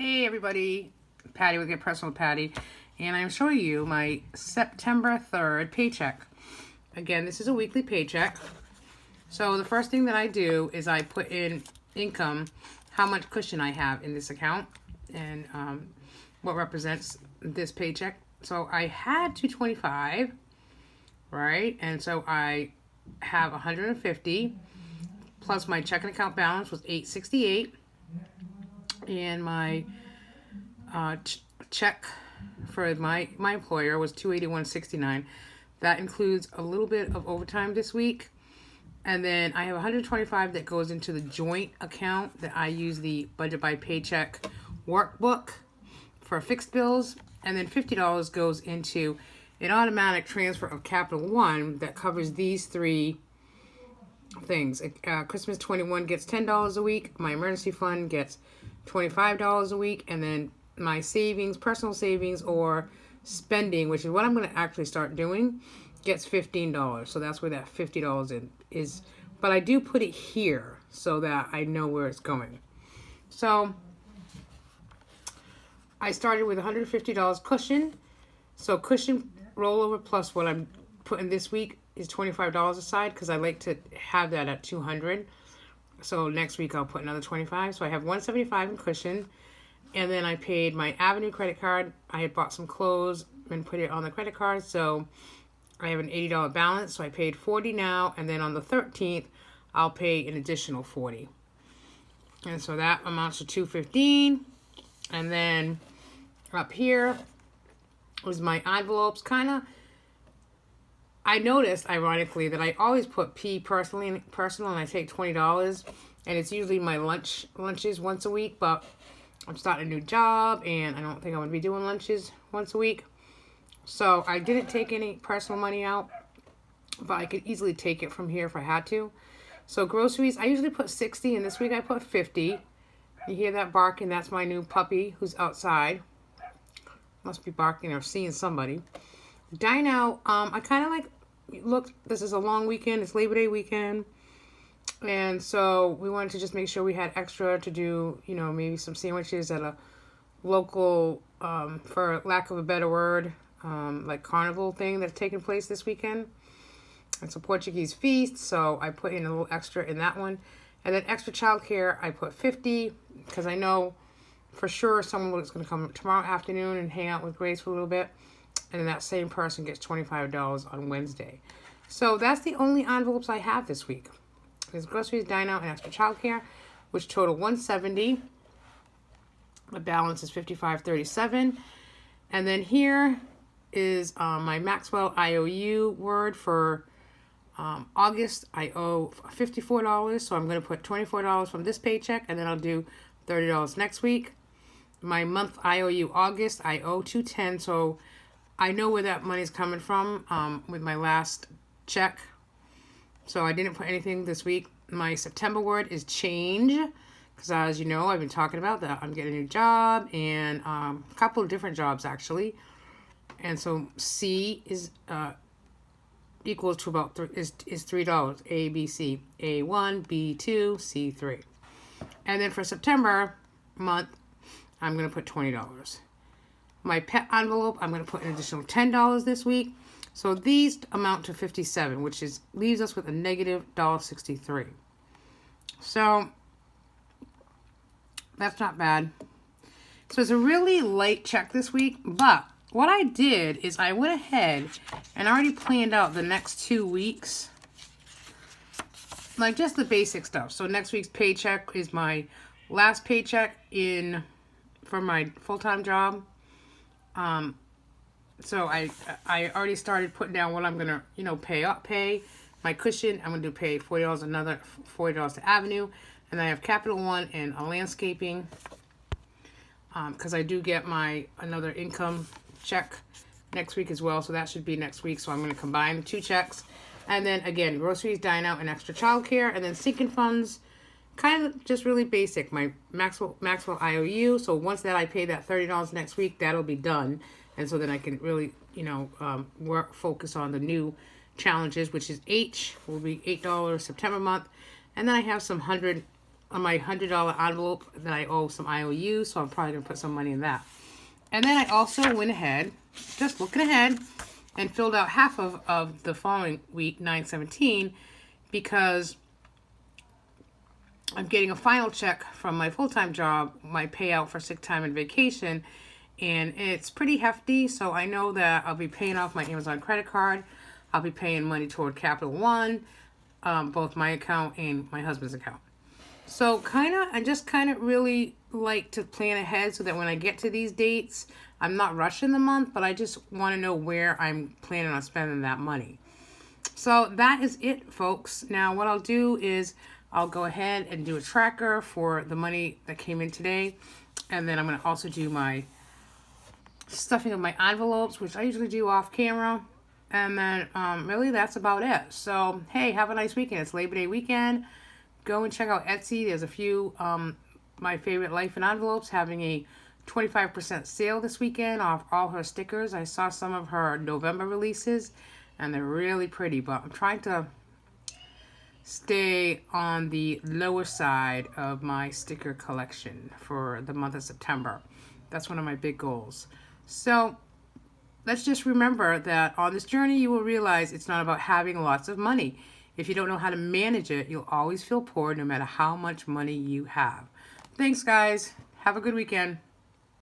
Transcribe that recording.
Hey everybody, Patty with Get Personal with Patty, and I'm showing you my September 3rd paycheck. Again, this is a weekly paycheck. So the first thing that I do is I put in income, how much cushion I have in this account, and what represents this paycheck. So I had $225, right? And so I have $150, plus my checking account balance was $868. And my check for my employer was $281.69. That includes a little bit of overtime this week. And then I have $125 that goes into the joint account that I use the Budget by Paycheck workbook for fixed bills. And then $50 goes into an automatic transfer of Capital One that covers these three things. Christmas 21 gets $10 a week. My emergency fund gets $25 a week, and then my savings, personal savings or spending, which is what I'm going to actually start doing, gets $15. So that's where that $50 is. But I do put it here so that I know where it's going. So I started with $150 cushion. So cushion rollover plus what I'm putting this week is $25 aside because I like to have that at $200. So next week I'll put another $25. So I have $175 in cushion. And then I paid my Avenue credit card. I had bought some clothes and put it on the credit card. So I have an $80 balance. So I paid $40 now. And then on the 13th, I'll pay an additional $40. And so that amounts to $215. And then up here was my envelopes. I noticed, ironically, that I always put P personal, and I take $20, and it's usually my lunches once a week, but I'm starting a new job, and I don't think I'm going to be doing lunches once a week. So I didn't take any personal money out, but I could easily take it from here if I had to. So groceries, I usually put 60, and this week I put 50. You hear that barking? That's my new puppy who's outside. Must be barking or seeing somebody. Dine out, I kind of look, this is a long weekend, it's Labor Day weekend, and so we wanted to just make sure we had extra to do, maybe some sandwiches at a local, for lack of a better word, like carnival thing that's taking place this weekend. It's a Portuguese feast, so I put in a little extra in that one. And then extra childcare, I put 50, because I know for sure someone was going to come tomorrow afternoon and hang out with Grace for a little bit. And then that same person gets $25 on Wednesday. So that's the only envelopes I have this week. There's groceries, dine out, and extra childcare, which total $170. The balance is $55.37. And then here is my Maxwell IOU word for August. I owe $54, so I'm going to put $24 from this paycheck, and then I'll do $30 next week. My month IOU August, I owe $210, so I know where that money's coming from with my last check. So I didn't put anything this week. My September word is change. Because as you know, I've been talking about that. I'm getting a new job and a couple of different jobs actually. And so C is equals to about is $3. A, B, C. A1, B2, C3. And then for September month, I'm going to put $20. My pet envelope, I'm going to put an additional $10 this week. So these amount to $57, which leaves us with a negative $1.63. So that's not bad. So it's a really light check this week. But what I did is I went ahead and already planned out the next 2 weeks. Like just the basic stuff. So next week's paycheck is my last paycheck for my full-time job. So I already started putting down what I'm gonna, pay my cushion. I'm gonna pay $40, another $40 to Avenue, and I have Capital One and a landscaping. Because I do get another income check next week as well, so that should be next week. So I'm gonna combine the two checks, and then again groceries, dine out, and extra childcare, and then sinking funds. Kind of just really basic. My Maxwell IOU. So once that I pay that $30 next week, that'll be done. And so then I can really, focus on the new challenges, which is H will be $8 September month. And then I have some $100 on my $100 envelope that I owe some IOU, so I'm probably going to put some money in that. And then I also went ahead, just looking ahead, and filled out half of the following week, 9/17, because I'm getting a final check from my full-time job, my payout for sick time and vacation, and it's pretty hefty, so I know that I'll be paying off my Amazon credit card. I'll be paying money toward Capital One, both my account and my husband's account. So I just kind of really like to plan ahead so that when I get to these dates, I'm not rushing the month, but I just want to know where I'm planning on spending that money. So that is it, folks. Now what I'll do is I'll go ahead and do a tracker for the money that came in today. And then I'm going to also do my stuffing of my envelopes, which I usually do off camera. And then really that's about it. So, hey, have a nice weekend. It's Labor Day weekend. Go and check out Etsy. There's a few my favorite Life in Envelopes having a 25% sale this weekend off all her stickers. I saw some of her November releases, and they're really pretty. But I'm trying to stay on the lower side of my sticker collection for the month of September. That's one of my big goals. So let's just remember that on this journey, you will realize it's not about having lots of money. If you don't know how to manage it, you'll always feel poor no matter how much money you have. Thanks, guys. Have a good weekend.